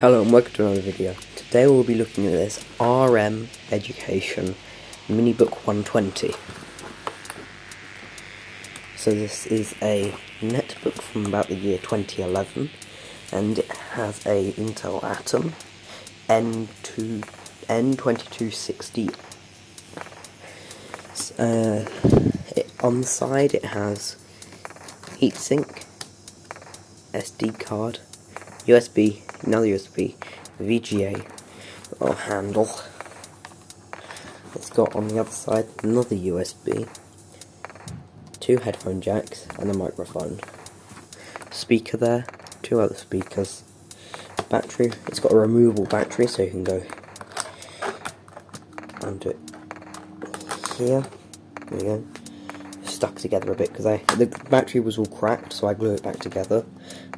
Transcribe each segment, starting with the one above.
Hello and welcome to another video. Today we'll be looking at this RM Education Minibook 120. So this is a netbook from about the year 2011 and it has a Intel Atom N2260. On the side it has heatsink, SD card, USB, another USB, VGA, little handle. It's got on the other side another USB, two headphone jacks and a microphone. Speaker there, two other speakers. Battery, it's got a removable battery so you can go under it here. There you go. Stuck together a bit because the battery was all cracked, so I glued it back together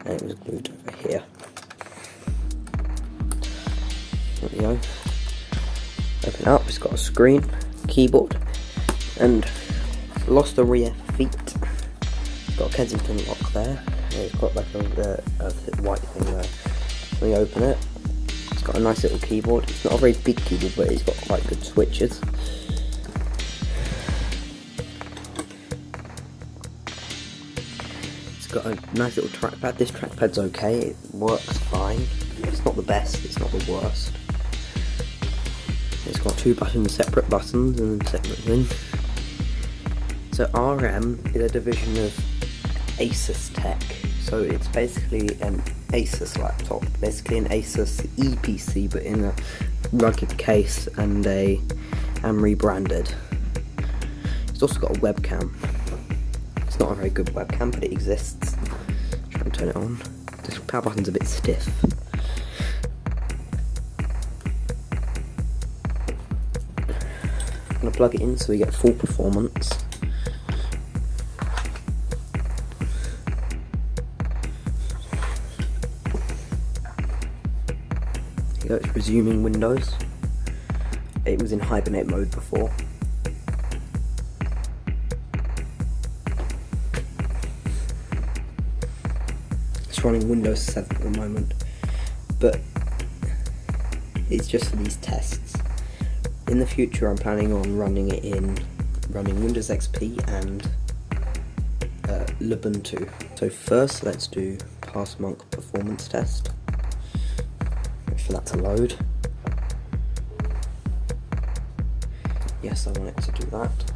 and it was glued over here. There we go. Open it up, it's got a screen, keyboard, and lost the rear feet. It's got a Kensington lock there. It's got like a white thing there. When you open it, it's got a nice little keyboard. It's not a very big keyboard, but it's got quite good switches. It's got a nice little trackpad. This trackpad's okay, it works fine. It's not the best, it's not the worst. It's got two separate buttons and a separate thing. So RM is a division of Asus Tech. So it's basically an Asus laptop, basically an Asus Eee PC, but in a rugged case and rebranded. It's also got a webcam. It's not a very good webcam, but it exists. Try and turn it on. The power button's a bit stiff. I'm going to plug it in so we get full performance. Here you go, it's resuming Windows. It was in hibernate mode before. It's running Windows 7 at the moment, but it's just for these tests. In the future I'm planning on running Windows XP and Ubuntu. So first let's do Passmonk performance test. Wait for that to load. Yes, I want it to do that.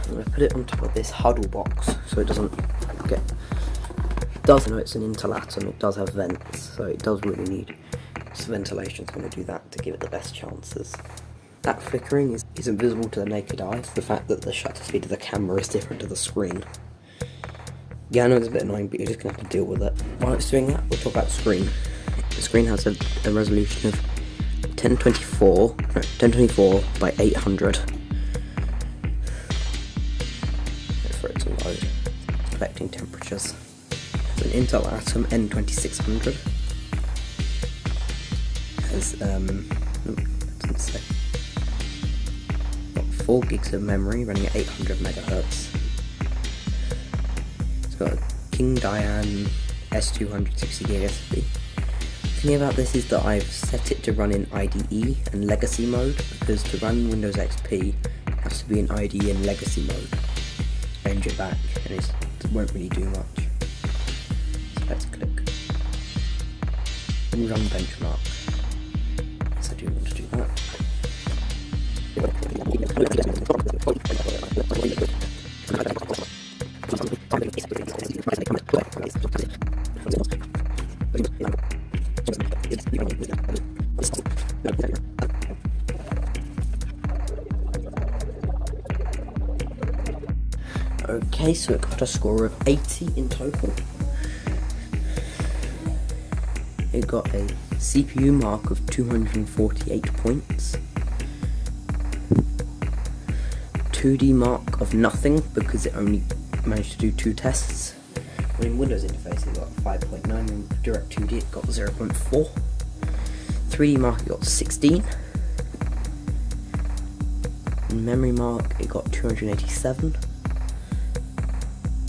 I'm going to put it on top of this huddle box so it doesn't get... It does know it's an Intel Atom, it does have vents, so it does really need... So ventilation's going to do that to give it the best chances. That flickering isn't visible to the naked eye. It's the fact that the shutter speed of the camera is different to the screen. Yeah, I know it's a bit annoying, but you're just going to have to deal with it. While it's doing that, we'll talk about the screen. The screen has a resolution of 1024 by 800. Wait for it to load. It's collecting temperatures. It's an Intel Atom N2600. Doesn't say. Got 4 gigs of memory running at 800 megahertz. It's got a King Diane S260 gig SSD. The thing about this is that I've set it to run in IDE and legacy mode, because to run Windows XP it has to be in IDE and legacy mode. Change it back and it won't really do much. So let's click and run benchmark. I do want to do that. Okay, so it got a score of 80 in total. It got a CPU mark of 248 points, 2D mark of nothing because it only managed to do 2 tests. In Windows interface it got 5.9, in Direct 2D it got 0.4, 3D mark it got 16, in memory mark it got 287,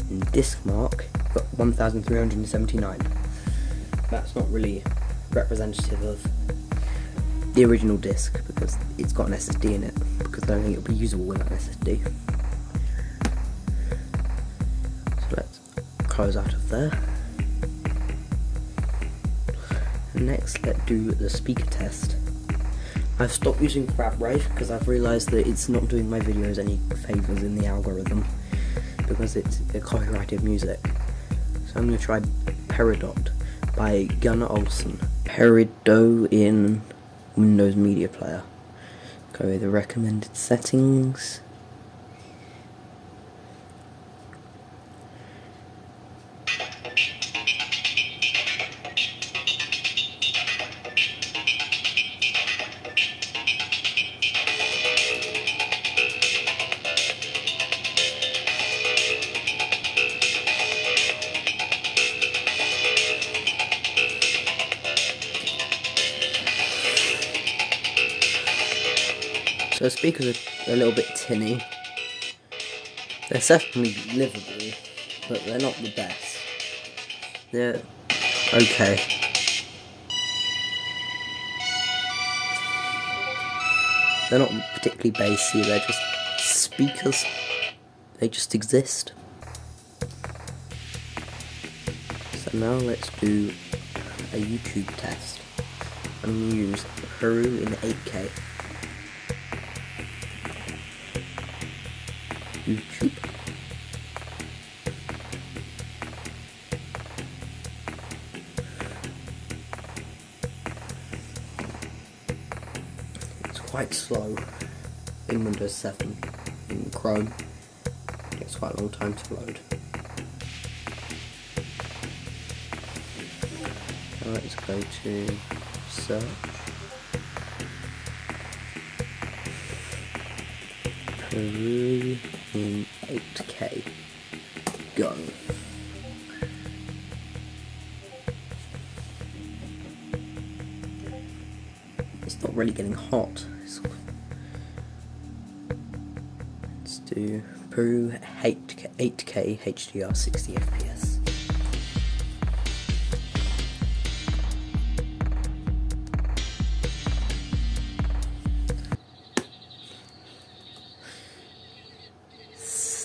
in disk mark it got 1379. that's not really representative of the original disc because it's got an SSD in it, because I don't think it'll be usable with an SSD. So let's close out of there. And next, let's do the speaker test. I've stopped using Grab Rave because I've realised that it's not doing my videos any favours in the algorithm because it's a copyrighted music. So I'm going to try Peridot by Gunnar Olsen. Peridot in Windows Media Player. Go with the recommended settings. So the speakers are a little bit tinny. They're certainly livable, but they're not the best. They're okay. They're not particularly bassy, they're just speakers. They just exist. So now let's do a YouTube test. I'm going to use Peru in 8K. YouTube. It's quite slow in Windows 7. In Chrome, it takes quite a long time to load. Now let's go to search. Peru in 8K. Go. It's not really getting hot. Let's do Peru 8K HDR 60 FPS.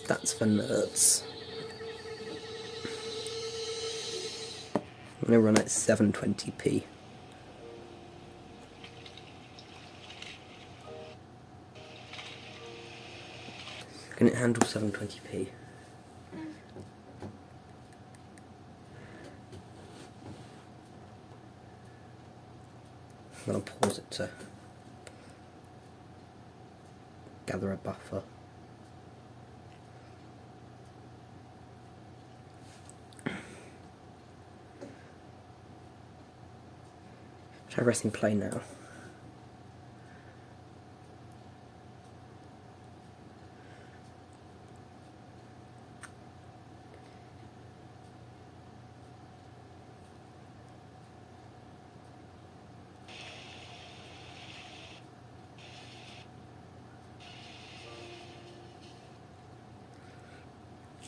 That's for nerds. I'm going to run at 720p. Can it handle 720p? I'm going to pause it to gather a buffer. Try pressing play now.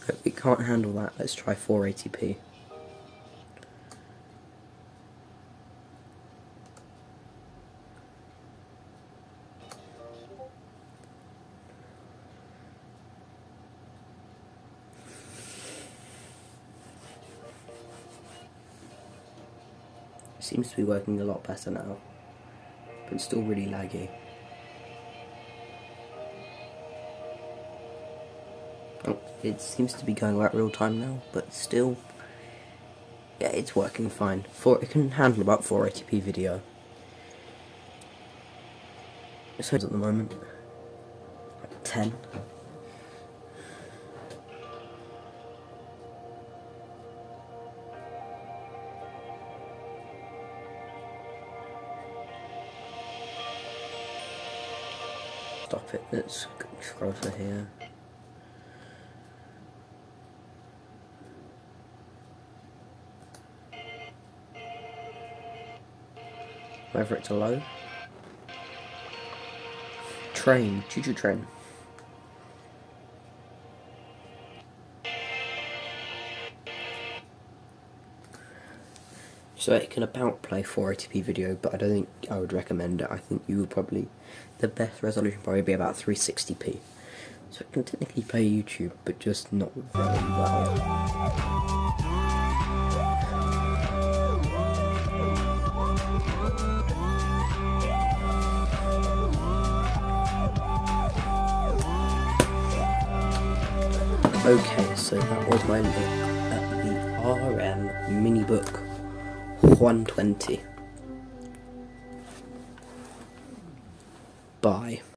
If we can't handle that, let's try 480p. Seems to be working a lot better now, but it's still really laggy. Oh, it seems to be going about real time now, but still, yeah, it's working fine. It can handle about 480p video. It's at the moment like 10. Stop it, let's scroll to here. Wait for it to load. Train, choo-choo train. So it can about play 480p video, but I don't think I would recommend it. I think you would probably, the best resolution probably be about 360p. So it can technically play YouTube, but just not very well. Okay, so that was my look at the RM Minibook 120. Bye.